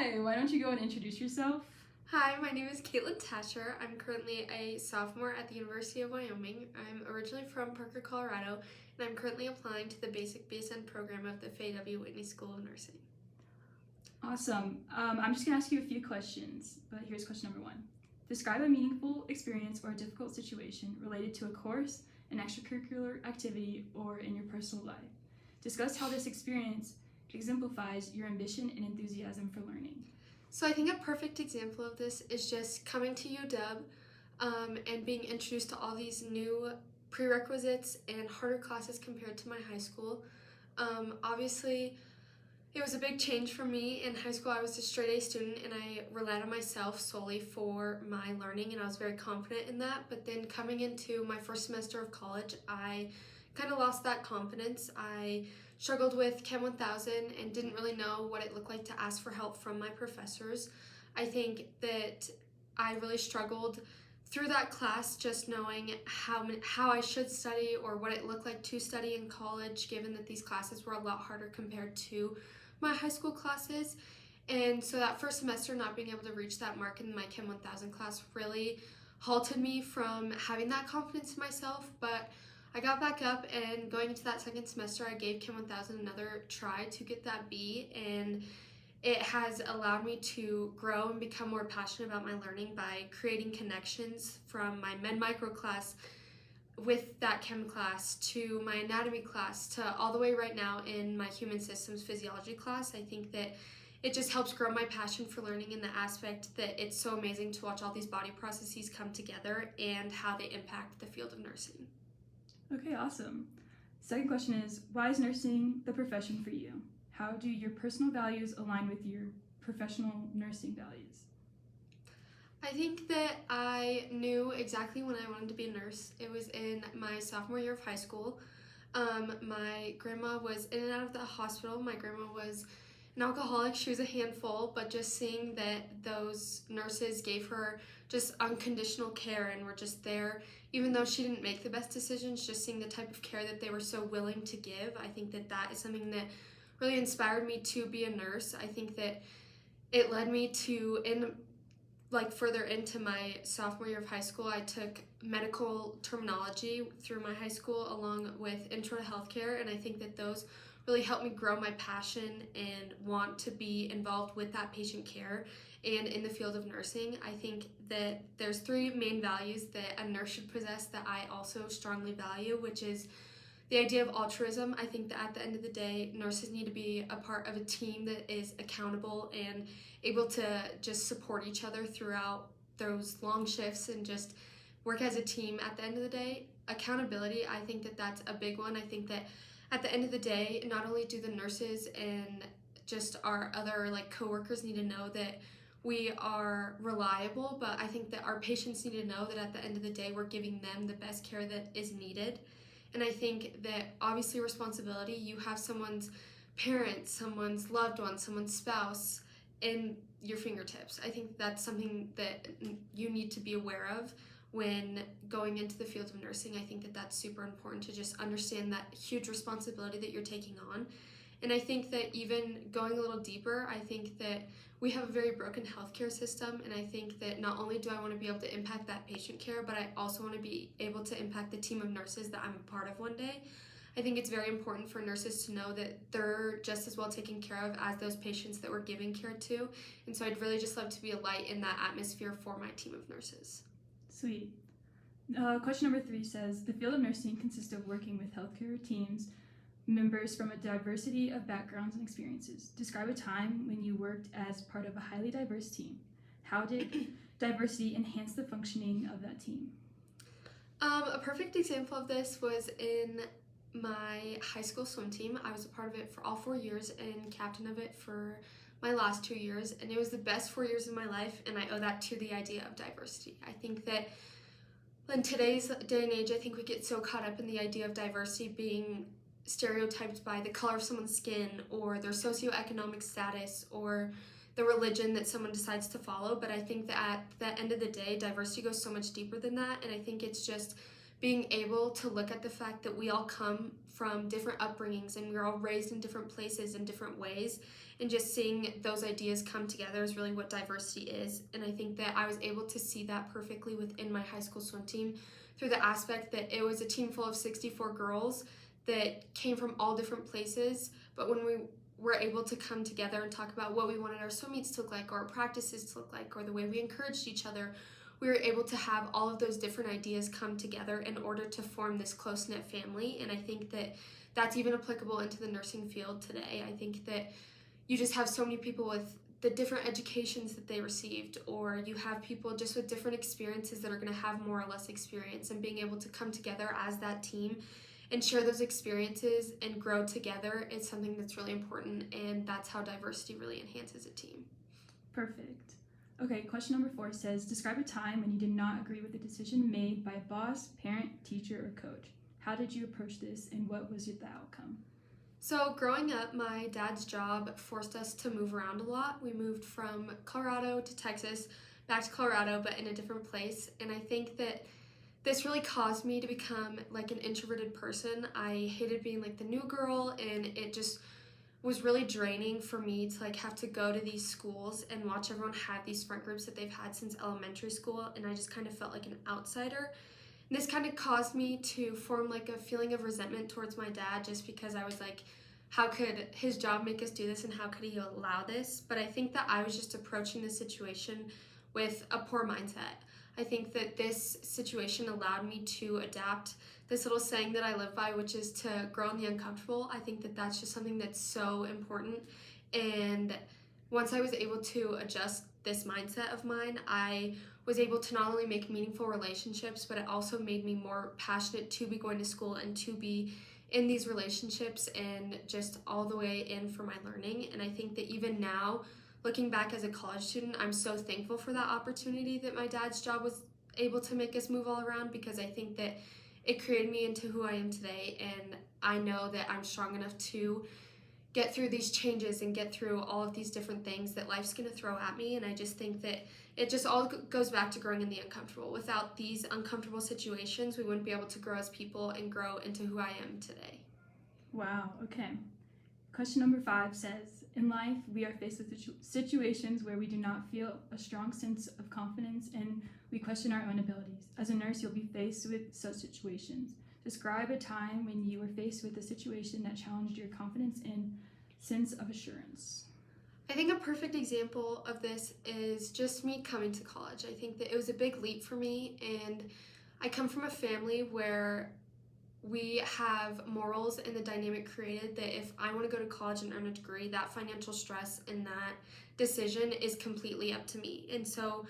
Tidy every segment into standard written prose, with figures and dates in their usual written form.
Hi, why don't you go and introduce yourself? Hi, my name is Caitlin Tasher. I'm currently a sophomore at the University of Wyoming. I'm originally from Parker, Colorado, and I'm currently applying to the Basic BSN program of the Faye W. Whitney School of Nursing. Awesome. I'm just going to ask you a few questions, but here's question number one. Describe a meaningful experience or a difficult situation related to a course, an extracurricular activity, or in your personal life. Discuss how this experience exemplifies your ambition and enthusiasm for learning. So I think a perfect example of this is just coming to UW and being introduced to all these new prerequisites and harder classes compared to my high school. Obviously, it was a big change for me. In high school, I was a straight A student and I relied on myself solely for my learning, and I was very confident in that. But then coming into my first semester of college, I kind of lost that confidence. I struggled with Chem 1000 and didn't really know what it looked like to ask for help from my professors. I think that I really struggled through that class just knowing how I should study or what it looked like to study in college, given that these classes were a lot harder compared to my high school classes. And so that first semester, not being able to reach that mark in my Chem 1000 class really halted me from having that confidence in myself. But I got back up, and going into that second semester, I gave Chem 1000 another try to get that B, and it has allowed me to grow and become more passionate about my learning by creating connections from my Med Micro class with that chem class to my anatomy class to all the way right now in my human systems physiology class. I think that it just helps grow my passion for learning in the aspect that it's so amazing to watch all these body processes come together and how they impact the field of nursing. Okay, awesome. Second question is, why is nursing the profession for you? How do your personal values align with your professional nursing values? I think that I knew exactly when I wanted to be a nurse. It was in my sophomore year of high school. My grandma was in and out of the hospital. My grandma was an alcoholic. She was a handful, but just seeing that those nurses gave her just unconditional care and were just there, even though she didn't make the best decisions, just seeing the type of care that they were so willing to give, I think that that is something that really inspired me to be a nurse. I think that it led me to, further into my sophomore year of high school, I took medical terminology through my high school along with intro to healthcare, and I think that those really helped me grow my passion and want to be involved with that patient care and in the field of nursing. I think that there's three main values that a nurse should possess that I also strongly value, which is the idea of altruism. I think that at the end of the day, nurses need to be a part of a team that is accountable and able to just support each other throughout those long shifts and just work as a team at the end of the day. Accountability, I think that that's a big one. I think that at the end of the day, not only do the nurses and just our other coworkers need to know that we are reliable, but I think that our patients need to know that at the end of the day, we're giving them the best care that is needed. And I think that obviously responsibility, you have someone's parents, someone's loved one, someone's spouse in your fingertips. I think that's something that you need to be aware of when going into the field of nursing. I think that that's super important to just understand that huge responsibility that you're taking on. And I think that even going a little deeper, I think that we have a very broken healthcare system, and I think that not only do I want to be able to impact that patient care, but I also want to be able to impact the team of nurses that I'm a part of one day. I think it's very important for nurses to know that they're just as well taken care of as those patients that we're giving care to. And so I'd really just love to be a light in that atmosphere for my team of nurses. Sweet. Question number 3 says, the field of nursing consists of working with healthcare teams, members from a diversity of backgrounds and experiences. Describe a time when you worked as part of a highly diverse team. How did diversity enhance the functioning of that team? A perfect example of this was in my high school swim team. I was a part of it for all 4 years and captain of it for my last 2 years, and it was the best 4 years of my life, and I owe that to the idea of diversity. I think that in today's day and age, I think we get so caught up in the idea of diversity being stereotyped by the color of someone's skin or their socioeconomic status or the religion that someone decides to follow. But I think that at the end of the day, diversity goes so much deeper than that, and I think it's just being able to look at the fact that we all come from different upbringings and we're all raised in different places in different ways, and just seeing those ideas come together is really what diversity is. And I think that I was able to see that perfectly within my high school swim team through the aspect that it was a team full of 64 girls that came from all different places, but when we were able to come together and talk about what we wanted our swim meets to look like, or our practices to look like, or the way we encouraged each other, we were able to have all of those different ideas come together in order to form this close-knit family. And I think that that's even applicable into the nursing field today. I think that you just have so many people with the different educations that they received, or you have people just with different experiences that are going to have more or less experience, and being able to come together as that team and share those experiences and grow together is something that's really important, and that's how diversity really enhances a team. Perfect. Okay, question number 4 says, describe a time when you did not agree with a decision made by a boss, parent, teacher, or coach. How did you approach this, and what was the outcome? So growing up, my dad's job forced us to move around a lot. We moved from Colorado to Texas, back to Colorado, but in a different place. And I think that this really caused me to become like an introverted person. I hated being like the new girl, and it just was really draining for me to like have to go to these schools and watch everyone have these friend groups that they've had since elementary school, and I just kind of felt like an outsider. And this kind of caused me to form like a feeling of resentment towards my dad, just because I was like, how could his job make us do this, and how could he allow this? But I think that I was just approaching the situation with a poor mindset. I think that this situation allowed me to adapt this little saying that I live by, which is to grow in the uncomfortable. I think that that's just something that's so important. And once I was able to adjust this mindset of mine, I was able to not only make meaningful relationships, but it also made me more passionate to be going to school and to be in these relationships and just all the way in for my learning. And I think that even now, looking back as a college student, I'm so thankful for that opportunity that my dad's job was able to make us move all around, because I think that it created me into who I am today, and I know that I'm strong enough to get through these changes and get through all of these different things that life's going to throw at me. And I just think that it just all goes back to growing in the uncomfortable. Without these uncomfortable situations, we wouldn't be able to grow as people and grow into who I am today. Wow, okay. Question number 5 says, in life, we are faced with situations where we do not feel a strong sense of confidence and we question our own abilities. As a nurse, you'll be faced with such situations. Describe a time when you were faced with a situation that challenged your confidence and sense of assurance. I think a perfect example of this is just me coming to college. I think that it was a big leap for me, and I come from a family where we have morals and the dynamic created that if I want to go to college and earn a degree, that financial stress and that decision is completely up to me. And so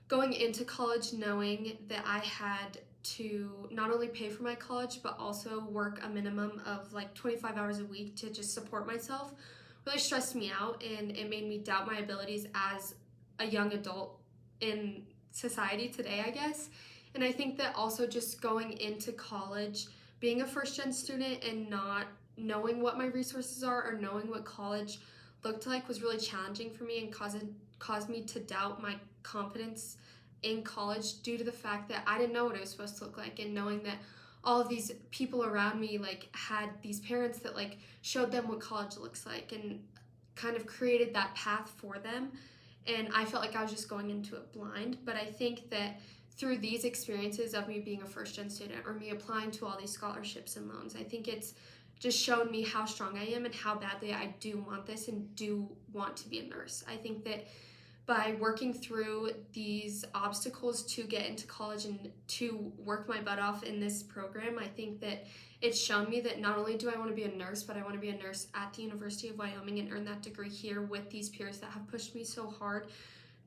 going into college knowing that I had to not only pay for my college but also work a minimum of like 25 hours a week to just support myself really stressed me out, and it made me doubt my abilities as a young adult in society today, I guess. And I think that also just going into college, being a first-gen student and not knowing what my resources are or knowing what college looked like was really challenging for me and caused me to doubt my confidence in college due to the fact that I didn't know what it was supposed to look like, and knowing that all of these people around me like had these parents that like showed them what college looks like and kind of created that path for them, and I felt like I was just going into it blind. But I think that through these experiences of me being a first-gen student or me applying to all these scholarships and loans, I think it's just shown me how strong I am and how badly I do want this and do want to be a nurse. I think that by working through these obstacles to get into college and to work my butt off in this program, I think that it's shown me that not only do I want to be a nurse, but I want to be a nurse at the University of Wyoming and earn that degree here with these peers that have pushed me so hard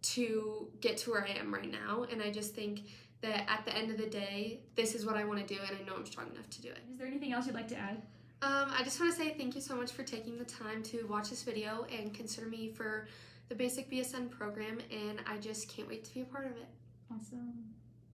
to get to where I am right now. And I just think that at the end of the day, this is what I want to do, and I know I'm strong enough to do it. Is there anything else you'd like to add? I just want to say thank you so much for taking the time to watch this video and consider me for the basic BSN program, and I just can't wait to be a part of it. Awesome.